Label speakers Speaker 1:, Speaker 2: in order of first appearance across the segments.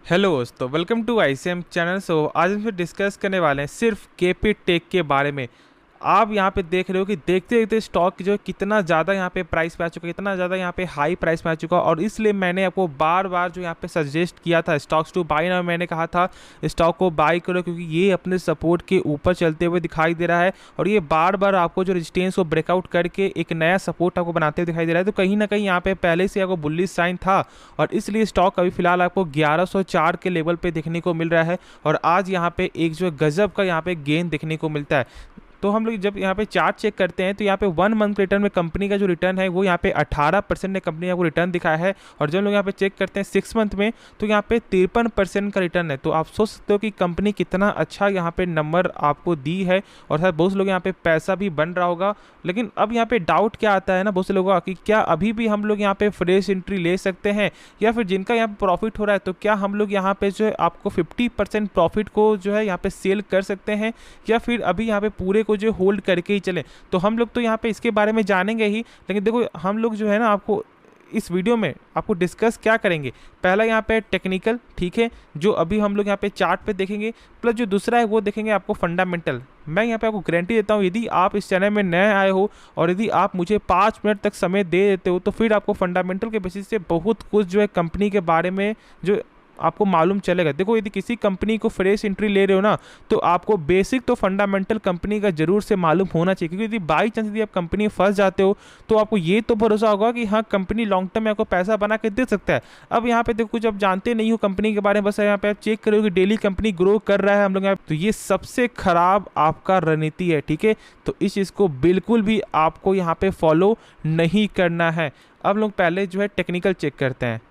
Speaker 1: Hello दोस्तों, welcome to ICM channel. आज हम फिर डिस्कस करने वाले हैं सिर्फ केपी टेक के बारे में। आप यहाँ पे देख रहे हो कि देखते देखते स्टॉक जो है कितना ज़्यादा यहाँ पे प्राइस पे आ चुका है, कितना ज़्यादा यहाँ पे हाई प्राइस पे आ चुका है। और इसलिए मैंने आपको बार बार जो यहाँ पे सजेस्ट किया था स्टॉक्स टू बाई ना, मैंने कहा था स्टॉक को बाई करो क्योंकि ये अपने सपोर्ट के ऊपर चलते हुए दिखाई दे रहा है और ये बार बार आपको जो रेजिस्टेंस को ब्रेकआउट करके एक नया सपोर्ट आपको बनाते हुए दिखाई दे रहा है। तो कहीं ना कहीं यहाँ पे पहले से आपको बुलिश साइन था और इसलिए स्टॉक अभी फिलहाल आपको 1104 के लेवल पे देखने को मिल रहा है। और आज यहाँ पे एक जो गजब का यहाँ पे गेन देखने को मिलता है। तो हम लोग जब यहाँ पे चार्ट चेक करते हैं तो यहाँ पे 1 मंथ रिटर्न में कंपनी का जो रिटर्न है वो यहाँ पे 18% ने कंपनी आपको रिटर्न दिखाया है। और जब लोग यहाँ पे चेक करते हैं 6 मंथ में तो यहाँ पे 53% का रिटर्न है। तो आप सोच सकते हो कि कंपनी कितना अच्छा यहाँ पे नंबर आपको दी है और शायद बहुत से लोग यहाँ पे पैसा भी बन रहा होगा। लेकिन अब यहाँ पे डाउट क्या आता है ना बहुत से लोगों का कि क्या अभी भी हम लोग यहाँ पे फ्रेश एंट्री ले सकते हैं या फिर जिनका यहाँ पे प्रॉफिट हो रहा है तो क्या हम लोग यहाँ पे जो है आपको 50% प्रॉफिट को जो है यहाँ पे सेल कर सकते हैं या फिर अभी यहाँ पे पूरे को जो होल्ड करके ही चले। तो हम लोग तो यहाँ पे इसके बारे में जानेंगे ही, लेकिन देखो हम लोग जो है ना आपको इस वीडियो में आपको डिस्कस क्या करेंगे। पहला यहाँ पे टेक्निकल, ठीक है, जो अभी हम लोग यहाँ पे चार्ट पे देखेंगे, प्लस जो दूसरा है वो देखेंगे आपको फंडामेंटल। मैं यहाँ पे आपको गारंटी देता हूँ यदि आप इस चैनल में नए आए हो और यदि आप मुझे 5 मिनट तक समय दे देते हो तो फिर आपको फंडामेंटल के बेसिस से बहुत कुछ जो है कंपनी के बारे में जो आपको मालूम चलेगा। देखो यदि किसी कंपनी को फ्रेश एंट्री ले रहे हो ना तो आपको बेसिक तो फंडामेंटल कंपनी का जरूर से मालूम होना चाहिए, क्योंकि यदि बाई चांस यदि आप कंपनी फंस जाते हो तो आपको ये तो भरोसा होगा कि हाँ कंपनी लॉन्ग टर्म में आपको पैसा बना के दे सकता है। अब यहाँ पे देखो कुछ आप जानते नहीं हो कंपनी के बारे में, बस यहाँ पे आप चेक करोगे डेली कंपनी ग्रो कर रहा है हम लोग यहाँ, तो ये सबसे खराब आपका रणनीति है, ठीक है। तो इस चीज़ को बिल्कुल भी आपको यहाँ पे फॉलो नहीं करना है। अब लोग पहले जो है टेक्निकल चेक करते हैं।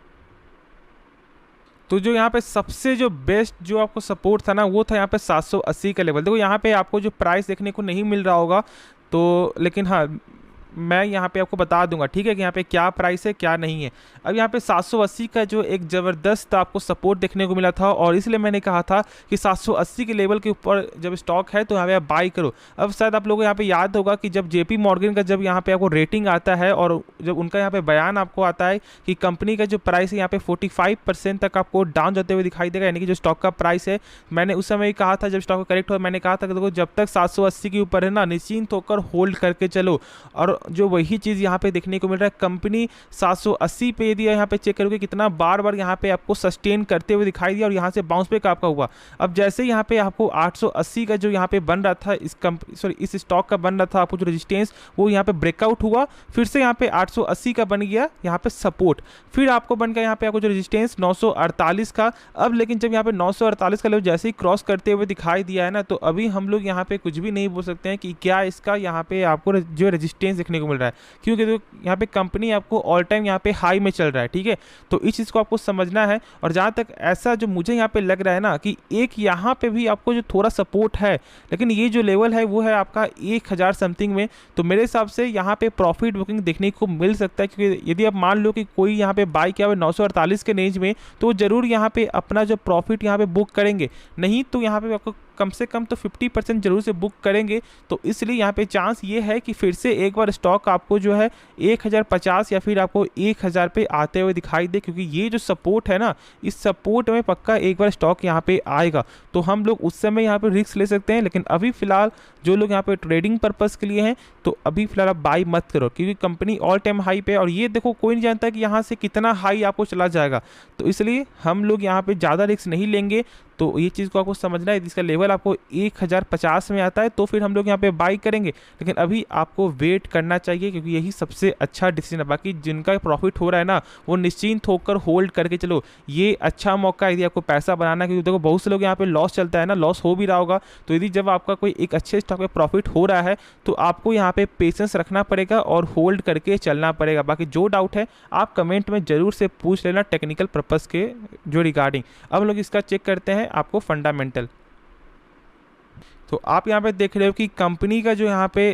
Speaker 1: तो जो यहाँ पे सबसे जो बेस्ट जो आपको सपोर्ट था ना वो था यहाँ पे 780 का लेवल। देखो यहाँ पे आपको जो प्राइस देखने को नहीं मिल रहा होगा तो, लेकिन हाँ मैं यहाँ पे आपको बता दूंगा, ठीक है, कि यहाँ पे क्या प्राइस है क्या नहीं है। अब यहाँ पे 780 का जो एक ज़बरदस्त आपको सपोर्ट देखने को मिला था और इसलिए मैंने कहा था कि 780 के लेवल के ऊपर जब स्टॉक है तो यहाँ पे आप बाई करो। अब शायद आप लोगों को यहाँ पे याद होगा कि जब जेपी मॉर्गन का जब यहाँ पे आपको रेटिंग आता है और जब उनका यहाँ पे बयान आपको आता है कि कंपनी का जो प्राइस है यहाँ पे 45% तक आपको डाउन जाते हुए दिखाई देगा, यानी कि जो स्टॉक का प्राइस है, मैंने उस समय कहा था जब स्टॉक करेक्ट हुआ, मैंने कहा था कि देखो जब तक 780 के ऊपर है ना निश्चिंत होकर होल्ड करके चलो। और जो वही चीज़ यहाँ पे देखने को मिल रहा है, कंपनी 780 पे यदि यहाँ पे चेक करोगे कितना बार बार यहाँ पे आपको सस्टेन करते हुए दिखाई दिया और यहाँ से बाउंस बैक आपका हुआ। अब जैसे यहाँ पे आपको 880 का जो यहाँ पे बन रहा था इस स्टॉक का बन रहा था आपको जो रेजिस्टेंस वो यहाँ पे ब्रेकआउट हुआ, फिर से यहाँ पे 880 का बन गया यहाँ पे सपोर्ट, फिर आपको बन गया यहाँ पे आपको जो रेजिस्टेंस 948 का। अब लेकिन जब यहाँ पे 948 का लेवल जैसे ही क्रॉस करते हुए दिखाई दिया है ना तो अभी हम लोग यहाँ पे कुछ भी नहीं बोल सकते हैं कि क्या इसका यहाँ पे आपको जो रेजिस्टेंस देखने को मिल रहा है, क्योंकि यहाँ पे कंपनी आपको ऑल टाइम यहाँ पे हाई में चल रहा है, ठीक है। तो इस चीज़ को आपको समझना है। और जहाँ तक ऐसा जो मुझे यहाँ पे लग रहा है ना कि एक यहाँ पे भी आपको जो थोड़ा सपोर्ट है, लेकिन ये जो लेवल है वो है आपका 1000 समथिंग में। तो मेरे हिसाब से यहाँ पे प्रॉफिट बुकिंग देखने को मिल सकता है, क्योंकि यदि आप मान लो कि कोई यहाँ पे बाई किया हुआ 948 के रेंज में तो जरूर यहाँ पे अपना जो प्रॉफिट यहाँ पे बुक करेंगे, नहीं तो यहाँ पे आपको कम से कम तो 50% जरूर से बुक करेंगे। तो इसलिए यहाँ पे चांस ये है कि फिर से एक बार स्टॉक आपको जो है 1050 या फिर आपको 1000 पे आते हुए दिखाई दे, क्योंकि ये जो सपोर्ट है ना इस सपोर्ट में पक्का एक बार स्टॉक यहाँ पे आएगा। तो हम लोग उस समय यहाँ पे रिस्क ले सकते हैं, लेकिन अभी फिलहाल जो लोग यहाँ पे ट्रेडिंग पर्पज़ के लिए हैं तो अभी फिलहाल आप बाई मत करो, क्योंकि कंपनी ऑल टाइम हाई पे और ये देखो कोई नहीं जानता कि यहाँ से कितना हाई आपको चला जाएगा। तो इसलिए हम लोग यहाँ पे ज़्यादा रिस्क नहीं लेंगे। तो ये चीज़ को आपको समझना है, इसका लेवल आपको 1050 में आता है तो फिर हम लोग यहाँ पे बाई करेंगे, लेकिन अभी आपको वेट करना चाहिए क्योंकि यही सबसे अच्छा डिसीजन है। बाकी जिनका प्रॉफिट हो रहा है ना वो निश्चिंत होकर होल्ड करके चलो, ये अच्छा मौका है यदि आपको पैसा बनाना, क्योंकि देखो बहुत से लोग यहाँ पे लॉस चलता है ना, लॉस हो भी रहा होगा। तो यदि जब आपका कोई एक अच्छे स्टॉक में प्रॉफिट हो रहा है तो आपको यहाँ पे पेशेंस रखना पड़ेगा और होल्ड करके चलना पड़ेगा। बाकी जो डाउट है आप कमेंट में जरूर से पूछ लेना टेक्निकल पर्पज़ के जो रिगार्डिंग। अब हम लोग इसका चेक करते हैं आपको फंडामेंटल। तो आप यहाँ पे देख रहे हो कि कंपनी का जो यहाँ पे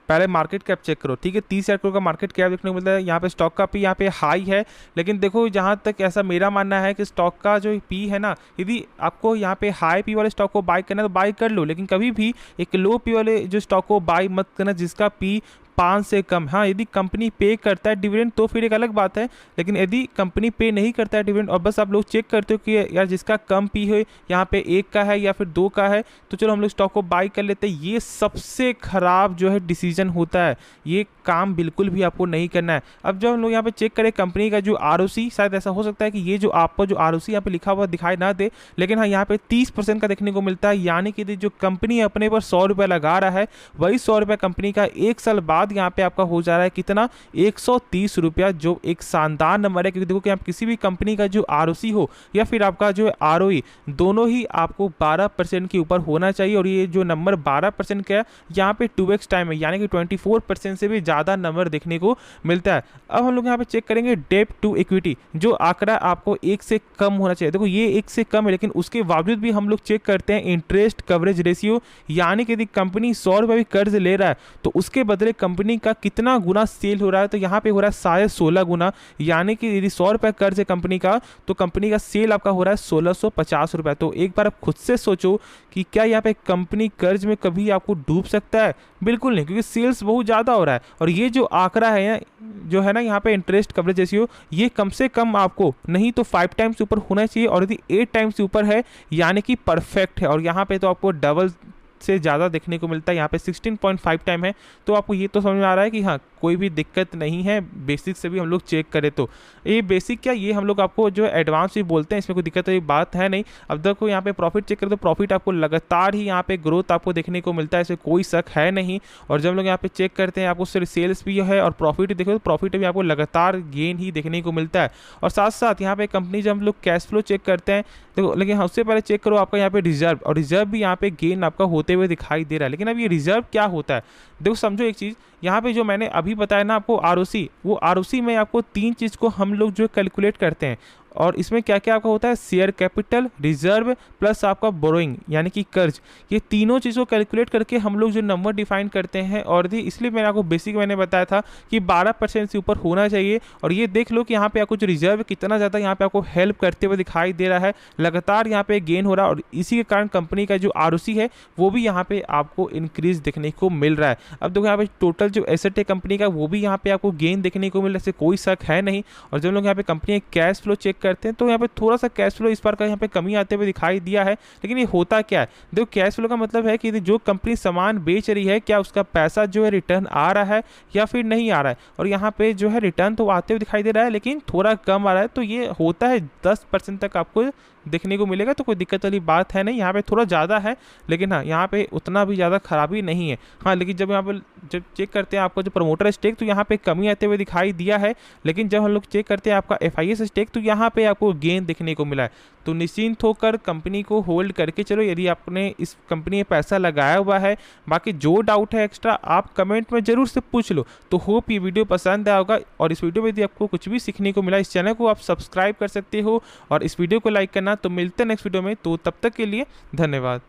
Speaker 1: पहले मार्केट कैप चेक करो, ठीक है, 30,000 करोड़ का मार्केट कैप देखने को मिलता है। यहाँ पे स्टॉक का पी यहाँ पे हाई है, लेकिन देखो जहाँ तक ऐसा मेरा मानना है कि स्टॉक का जो पी है ना, यदि आपको यहाँ पे हाई पी वाले स्टॉक को बाय करना है तो बाय कर लो, लेकिन कभी भी एक लो पी वाले जो स्टॉक को बाय मत करना जिसका पी 5 से कम। हाँ, यदि कंपनी पे करता है डिविडेंड तो फिर एक अलग बात है, लेकिन यदि कंपनी पे नहीं करता है डिविडेंड और बस आप लोग चेक करते हो कि यार जिसका कम पी है यहाँ पे 1 का है या फिर 2 का है, तो चलो हम लोग स्टॉक को बाई कर लेते हैं, ये सबसे खराब जो है डिसीजन होता है। ये काम बिल्कुल भी आपको नहीं करना है। अब जब हम लोग यहाँ पे चेक करें कंपनी का जो आरओसी, शायद ऐसा हो सकता है कि ये जो आपको जो आरओसी यहाँ पे लिखा हुआ दिखाई ना दे, लेकिन हाँ यहाँ पे 30% का देखने को मिलता है। यानी कि जो कंपनी अपने पर 100 रुपये लगा रहा है, वही 100 रुपये कंपनी का 1 साल बाद यहाँ पे आपका हो जा रहा है कितना, 130 रुपया, जो एक शानदार नंबर है। क्योंकि देखो कि आप किसी भी कंपनी का जो आरओसी हो या फिर आपका जो आरओई, दोनों ही आपको 12% के ऊपर होना चाहिए। और ये जो नंबर 12% का है यहाँ पे 2x टाइम है, यानी कि 24% से भी ज़्यादा नंबर देखने को मिलता है। अब हम लोग यहाँ पे चेक करेंगे डेट टू इक्विटी, जो आंकड़ा आपको 1 से कम होना चाहिए। देखो ये 1 से कम है, लेकिन उसके बावजूद भी हम लोग चेक करते हैं इंटरेस्ट कवरेज रेशियो, यानी कि यदि कंपनी 100 रुपये भी कर्ज ले रहा है तो उसके बदले कंपनी का कितना गुना सेल हो रहा है, तो यहाँ पे हो रहा है शायद 16 गुना। यानी कि यदि 100 रुपये कर्ज है कंपनी का, तो कंपनी का सेल आपका हो रहा है 1650 रुपये। तो एक बार आप खुद से सोचो कि क्या यहाँ पे कंपनी कर्ज में कभी आपको डूब सकता है? बिल्कुल नहीं, क्योंकि सेल्स बहुत ज़्यादा हो रहा है। और ये जो आंकड़ा है जो है ना यहाँ पे इंटरेस्ट कवरेज रेशियो, ये कम से कम आपको नहीं तो 5 टाइम्स से ऊपर होना चाहिए, और यदि 8 टाइम्स से ऊपर है यानी कि परफेक्ट है। और यहाँ पे तो आपको डबल से ज़्यादा देखने को मिलता है, यहाँ पे 16.5 टाइम है। तो आपको ये तो समझ में आ रहा है कि हाँ कोई भी दिक्कत नहीं है, बेसिक से भी हम लोग चेक करें तो। ये बेसिक क्या, ये हम लोग आपको जो एडवांस भी बोलते हैं, इसमें कोई दिक्कत वाली बात है नहीं। अब देखो यहाँ पे प्रॉफिट चेक करें तो प्रॉफिट आपको लगातार ही यहाँ पे ग्रोथ आपको देखने को मिलता है, इसमें कोई शक है नहीं। और जब हम लोग यहाँ पे चेक करते हैं आपको सिर्फ सेल्स भी है और प्रॉफिट देखो तो प्रॉफिट भी आपको लगातार गेन ही देखने को मिलता है। और साथ साथ यहाँ पे कंपनी जब हम लोग कैश फ्लो चेक करते हैं, देखो लेकिन उससे पहले चेक करो आपका यहाँ पे रिजर्व, और रिजर्व भी यहाँ पे गेन आपका होते हुए दिखाई दे रहा है। लेकिन अब ये रिजर्व क्या होता है, देखो समझो एक चीज़, यहाँ पे जो मैंने अभी बताया ना आपको आरओसी, वो आरओसी में आपको 3 चीज़ को हम लोग जो कैलकुलेट करते हैं। और इसमें क्या क्या आपका होता है, शेयर कैपिटल, रिजर्व प्लस आपका बोरोइंग यानी कि कर्ज, ये तीनों चीज़ों को कैलकुलेट करके हम लोग जो नंबर डिफाइन करते हैं। और इसलिए मैंने आपको बेसिक मैंने बताया था कि 12% से ऊपर होना चाहिए। और ये देख लो कि यहाँ पे आपको जो रिजर्व कितना ज़्यादा यहाँ पे आपको हेल्प करते हुए दिखाई दे रहा है, लगातार यहाँ पे गेन हो रहा है। और इसी के कारण कंपनी का जो आरओसी है वो भी यहाँ पे आपको इंक्रीज देखने को मिल रहा है। अब देखो यहाँ पे टोटल जो एसेट है कंपनी का, वो भी यहाँ पे आपको गेन देखने को मिल रहा है, कोई शक है नहीं। और जब लोग यहाँ पे कंपनी का कैश फ्लो चेक करते हैं तो यहाँ पे थोड़ा सा कैश फ्लो इस बार का यहाँ पे कमी आते हुए दिखाई दिया है। लेकिन ये होता क्या है, देखो कैश फ्लो का मतलब है कि जो कंपनी सामान बेच रही है, क्या उसका पैसा जो है रिटर्न आ रहा है या फिर नहीं आ रहा है। और यहाँ पे जो है रिटर्न तो आते हुए दिखाई दे रहा है, लेकिन थोड़ा कम आ रहा है। तो ये होता है 10% तक आपको देखने को मिलेगा, तो कोई दिक्कत वाली बात है नहीं। यहाँ पे थोड़ा ज़्यादा है, लेकिन हाँ यहाँ पे उतना भी ज़्यादा खराबी नहीं है। हाँ लेकिन जब यहाँ पे जब चेक करते हैं आपका जो प्रमोटर स्टेक, तो यहाँ पे कमी आते हुए दिखाई दिया है। लेकिन जब हम लोग चेक करते हैं आपका एफआईएस स्टेक, तो यहाँ पे आपको गेन देखने को मिला है। तो निश्चिंत होकर कंपनी को होल्ड करके चलो, यदि आपने इस कंपनी में पैसा लगाया हुआ है। बाकी जो डाउट है एक्स्ट्रा आप कमेंट में जरूर से पूछ लो। तो होप ये वीडियो पसंद आया होगा, और इस वीडियो में यदि आपको कुछ भी सीखने को मिला, इस चैनल को आप सब्सक्राइब कर सकते हो और इस वीडियो को लाइक करना। तो मिलते हैं नेक्स्ट वीडियो में, तो तब तक के लिए धन्यवाद।